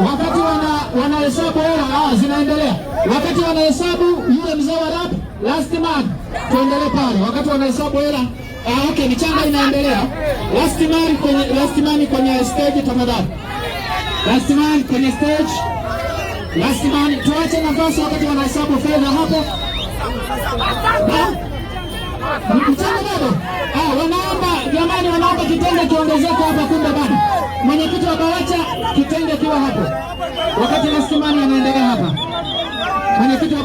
Wakati wanahesabu hela zinaendelea. Wakati wanahesabu yule mzee wa rap last man, tuendelee pale. Wakati wanahesabu hela okay, michanga inaendelea. Last man kwenye stage tafadhali. Last man kwenye stage. Last man, tuache nafasi wakati wanahesabu fedha hapo. Mchanga bado. Wanaomba jamani, wanaomba kitenge kiongezeke hapa, kumbe bado. Mwenyekiti wa BAWACHA kitenge kiwa hapo. Wakati last man anaendelea hapa. Mwenyekiti wa